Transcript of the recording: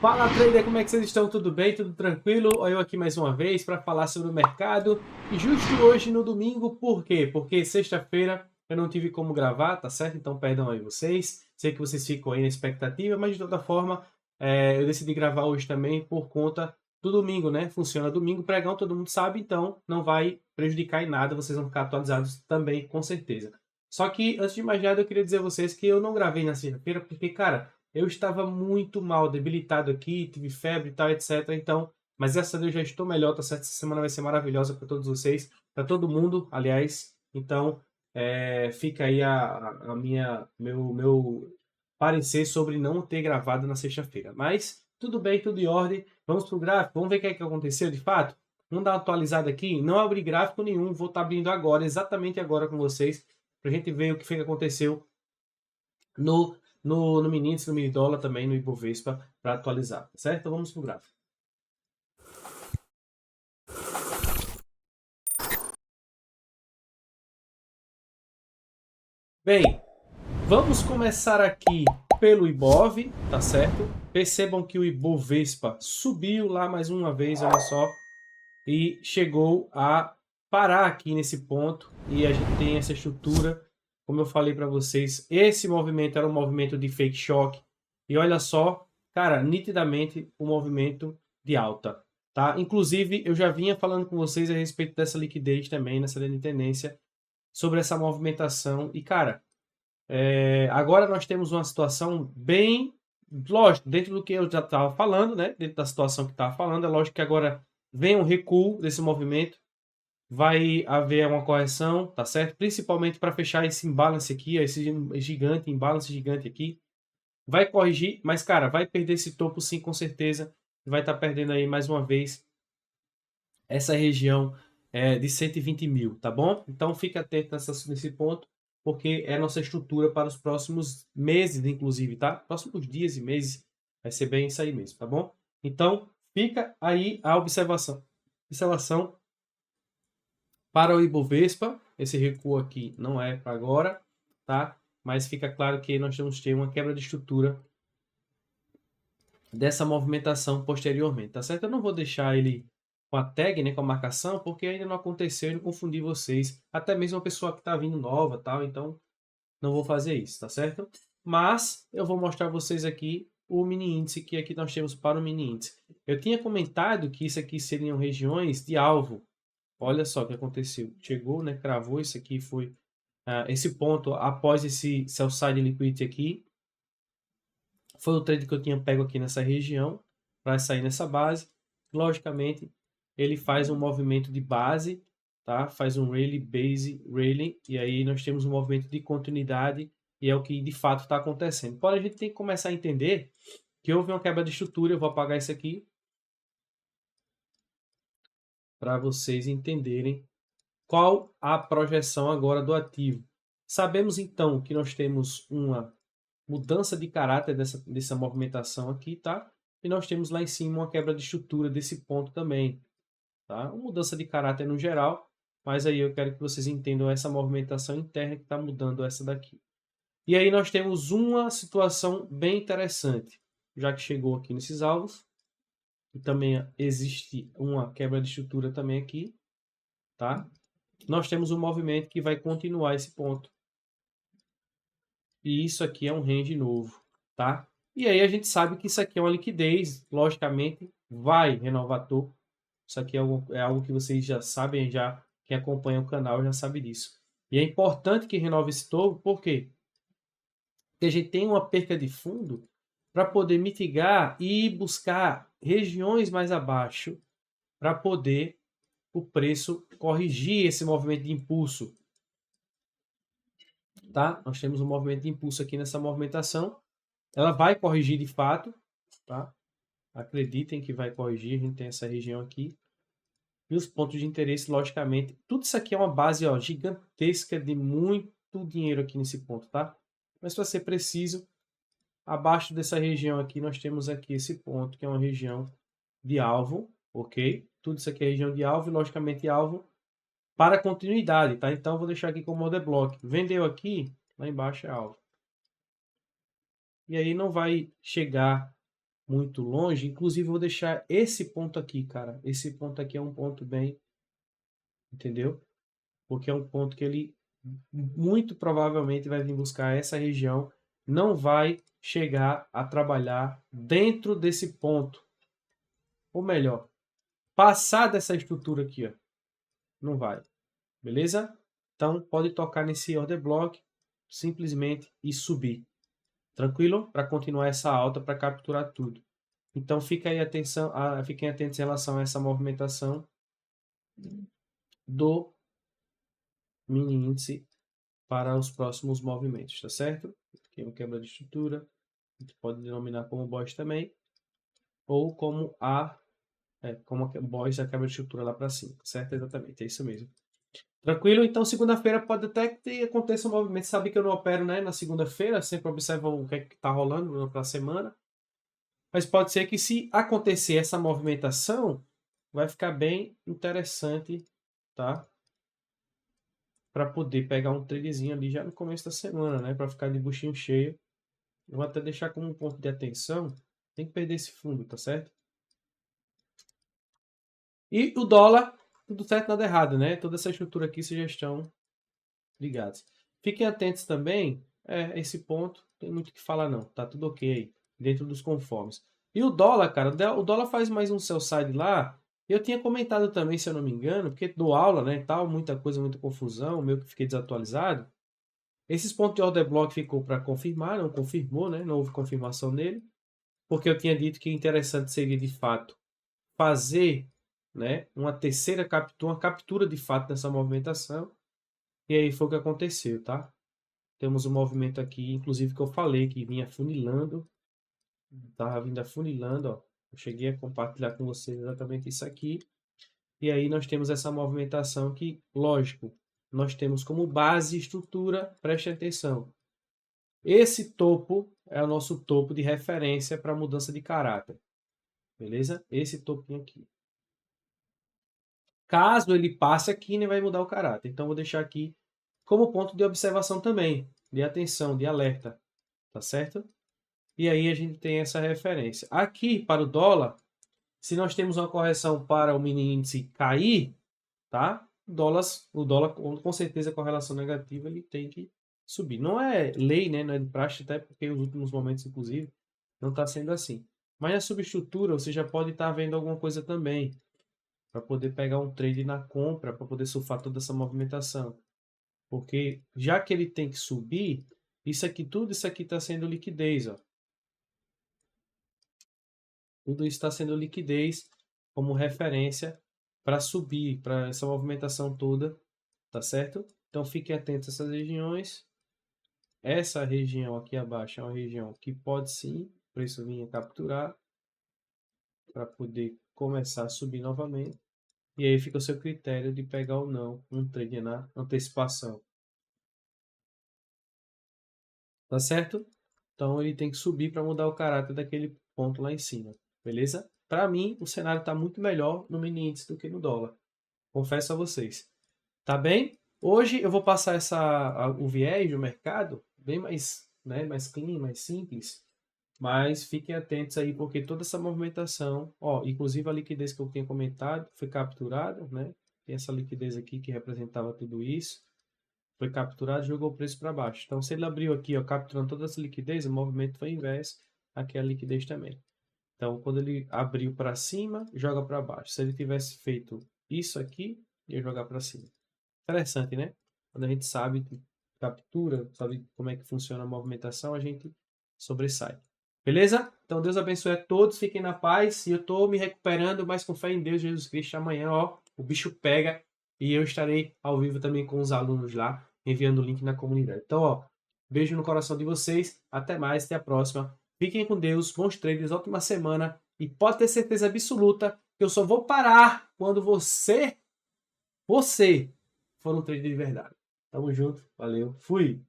Fala, trader, como é que vocês estão? Tudo bem? Tudo tranquilo? Eu aqui mais uma vez para falar sobre o mercado. E justo hoje no domingo, por quê? Porque sexta-feira eu não tive como gravar, tá certo? Então perdão aí vocês. Sei que vocês ficam aí na expectativa, mas de toda forma eu decidi gravar hoje também por conta do domingo, né? Funciona domingo, pregão, todo mundo sabe, então não vai prejudicar em nada, vocês vão ficar atualizados também, com certeza. Só que antes de mais nada eu queria dizer a vocês que eu não gravei na sexta-feira porque, cara, eu estava muito mal, debilitado aqui, tive febre e tal, etc. Então, mas essa eu já estou melhor, tá certo? Essa semana vai ser maravilhosa para todos vocês, para todo mundo, aliás. Então, fica aí meu parecer sobre não ter gravado na sexta-feira. Mas tudo bem, tudo em ordem. Vamos pro gráfico, vamos ver o que é que aconteceu de fato. Vamos dar uma atualizada aqui. Não abri gráfico nenhum, vou estar abrindo agora, exatamente agora com vocês, para a gente ver o que foi que aconteceu no mini índice, no mini dólar também, no Ibovespa, para atualizar, tá certo? Então vamos para o gráfico. Bem, vamos começar aqui pelo Ibov, tá certo? Percebam que o Ibovespa subiu lá mais uma vez, olha só, e chegou a parar aqui nesse ponto, e a gente tem essa estrutura, como eu falei para vocês, esse movimento era um movimento de fake shock, e olha só, cara, nitidamente o movimento de alta, tá? Inclusive, eu já vinha falando com vocês a respeito dessa liquidez também, nessa linha de tendência, sobre essa movimentação, e cara, agora nós temos uma situação bem, lógico, dentro do que eu já estava falando, né? Dentro da situação que estava falando, é lógico que agora vem um recuo desse movimento, vai haver uma correção, tá certo? Principalmente para fechar esse imbalance aqui, esse gigante, imbalance gigante aqui. Vai corrigir, mas cara, vai perder esse topo sim, com certeza. Vai estar perdendo aí mais uma vez essa região de 120 mil, tá bom? Então fique atento nesse ponto, porque é a nossa estrutura para os próximos meses, inclusive, tá? Próximos dias e meses vai ser bem isso aí mesmo, tá bom? Então fica aí a observação. Observação para o Ibovespa, esse recuo aqui não é para agora, tá? Mas fica claro que nós temos que ter uma quebra de estrutura dessa movimentação posteriormente, tá certo? Eu não vou deixar ele com a tag, né, com a marcação, porque ainda não aconteceu e não confundir vocês, até mesmo a pessoa que está vindo nova, tal, então não vou fazer isso, tá certo? Mas eu vou mostrar a vocês aqui o mini índice que aqui nós temos para o mini índice. Eu tinha comentado que isso aqui seriam regiões de alvo. Olha só o que aconteceu. Chegou, né, cravou, isso aqui foi esse ponto após esse sell side liquidity aqui, foi o trade que eu tinha pego aqui nessa região para sair nessa base. Logicamente, ele faz um movimento de base, tá? Faz um rally, base, rally, e aí nós temos um movimento de continuidade e é o que de fato está acontecendo. Porém, a gente tem que começar a entender que houve uma quebra de estrutura. Eu vou apagar isso aqui para vocês entenderem qual a projeção agora do ativo. Sabemos então que nós temos uma mudança de caráter dessa movimentação aqui, tá? E nós temos lá em cima uma quebra de estrutura desse ponto também, tá? Uma mudança de caráter no geral, mas aí eu quero que vocês entendam essa movimentação interna que está mudando essa daqui. E aí nós temos uma situação bem interessante, já que chegou aqui nesses alvos, e também existe uma quebra de estrutura também aqui, tá? Nós temos um movimento que vai continuar esse ponto. E isso aqui é um range novo, tá? E aí a gente sabe que isso aqui é uma liquidez, logicamente vai renovar topo. Isso aqui é algo que vocês já sabem, já quem acompanha o canal já sabe disso. E é importante que renove esse topo, por quê? Porque a gente tem uma perca de fundo para poder mitigar e buscar regiões mais abaixo para poder o preço corrigir esse movimento de impulso, tá? Nós temos um movimento de impulso aqui nessa movimentação. Ela vai corrigir de fato, tá? Acreditem que vai corrigir, a gente tem essa região aqui. E os pontos de interesse, logicamente, tudo isso aqui é uma base ó, gigantesca de muito dinheiro aqui nesse ponto, tá? Mas para ser preciso, abaixo dessa região aqui, nós temos aqui esse ponto, que é uma região de alvo, ok? Tudo isso aqui é região de alvo e, logicamente, alvo para continuidade, tá? Então, vou deixar aqui como order block. Vendeu aqui, lá embaixo é alvo. E aí não vai chegar muito longe. Inclusive, eu vou deixar esse ponto aqui, cara. Esse ponto aqui é um ponto bem... Entendeu? Porque é um ponto que ele muito provavelmente vai vir buscar essa região. Não vai chegar a trabalhar dentro desse ponto. Ou melhor, passar dessa estrutura aqui, ó. Não vai. Beleza? Então, pode tocar nesse order block, simplesmente e subir. Tranquilo? Para continuar essa alta, para capturar tudo. Então, fiquem atentos em relação a essa movimentação do mini índice para os próximos movimentos, tá certo? Aqui é uma quebra de estrutura, a gente pode denominar como BOS também, ou como como a BOS da quebra de estrutura lá para cima, certo? Exatamente, é isso mesmo. Tranquilo? Então, segunda-feira pode até que aconteça um movimento. Sabe que eu não opero, né, na segunda-feira, sempre observo o que é que está rolando para a semana. Mas pode ser que, se acontecer essa movimentação, vai ficar bem interessante, tá? Para poder pegar um tradezinho ali já no começo da semana, né? Para ficar de buchinho cheio. Eu vou até deixar como um ponto de atenção. Tem que perder esse fundo, tá certo? E o dólar, tudo certo, nada errado, né? Toda essa estrutura aqui, vocês já estão ligados. Fiquem atentos também, esse ponto, tem muito o que falar não, tá tudo ok aí, dentro dos conformes. E o dólar, cara, o dólar faz mais um sell side lá, eu tinha comentado também, se eu não me engano, porque dou aula, né, tal, muita coisa, muita confusão, meio que fiquei desatualizado. Esses pontos de order block ficou para confirmar, não confirmou, né, não houve confirmação nele, porque eu tinha dito que interessante seria, de fato, fazer, né, uma terceira captura, uma captura de fato dessa movimentação. E aí foi o que aconteceu, tá? Temos um movimento aqui, inclusive, que eu falei que vinha afunilando. Estava vindo afunilando, ó. Eu cheguei a compartilhar com vocês exatamente isso aqui. E aí nós temos essa movimentação que, lógico, nós temos como base estrutura, preste atenção. Esse topo é o nosso topo de referência para mudança de caráter. Beleza? Esse topinho aqui. Caso ele passe aqui, né, vai mudar o caráter. Então, vou deixar aqui como ponto de observação também, de atenção, de alerta, tá certo? E aí a gente tem essa referência. Aqui, para o dólar, se nós temos uma correção para o mini índice cair, tá? O dólar com certeza, com relação negativa, ele tem que subir. Não é lei, né? Não é de praxe, até porque nos últimos momentos, inclusive, não está sendo assim. Mas na subestrutura, você já pode estar vendo alguma coisa também, para poder pegar um trade na compra, para poder surfar toda essa movimentação. Porque já que ele tem que subir, tudo isso aqui está sendo liquidez, ó. Tudo isso está sendo liquidez como referência para subir, para essa movimentação toda, tá certo? Então fiquem atentos a essas regiões. Essa região aqui abaixo é uma região que pode sim, o preço vir a capturar para poder começar a subir novamente. E aí fica o seu critério de pegar ou não um trade na antecipação. Tá certo? Então ele tem que subir para mudar o caráter daquele ponto lá em cima. Beleza? Para mim, o cenário está muito melhor no mini índice do que no dólar. Confesso a vocês. Tá bem? Hoje eu vou passar o viés do mercado bem mais, né, mais clean, mais simples. Mas fiquem atentos aí, porque toda essa movimentação, ó, inclusive a liquidez que eu tinha comentado, foi capturada, né? Tem essa liquidez aqui que representava tudo isso. Foi capturado e jogou o preço para baixo. Então, se ele abriu aqui, ó, capturando toda essa liquidez, o movimento foi inverso. Aqui é a liquidez também. Então, quando ele abriu para cima, joga para baixo. Se ele tivesse feito isso aqui, ia jogar para cima. Interessante, né? Quando a gente sabe captura, sabe como é que funciona a movimentação, a gente sobressai. Beleza? Então, Deus abençoe a todos. Fiquem na paz. E eu estou me recuperando, mas com fé em Deus, Jesus Cristo. Amanhã, ó, o bicho pega. E eu estarei ao vivo também com os alunos lá, enviando o link na comunidade. Então, ó, beijo no coração de vocês. Até mais, até a próxima. Fiquem com Deus, bons treinos, ótima semana. E pode ter certeza absoluta que eu só vou parar quando você for um trader de verdade. Tamo junto, valeu, fui!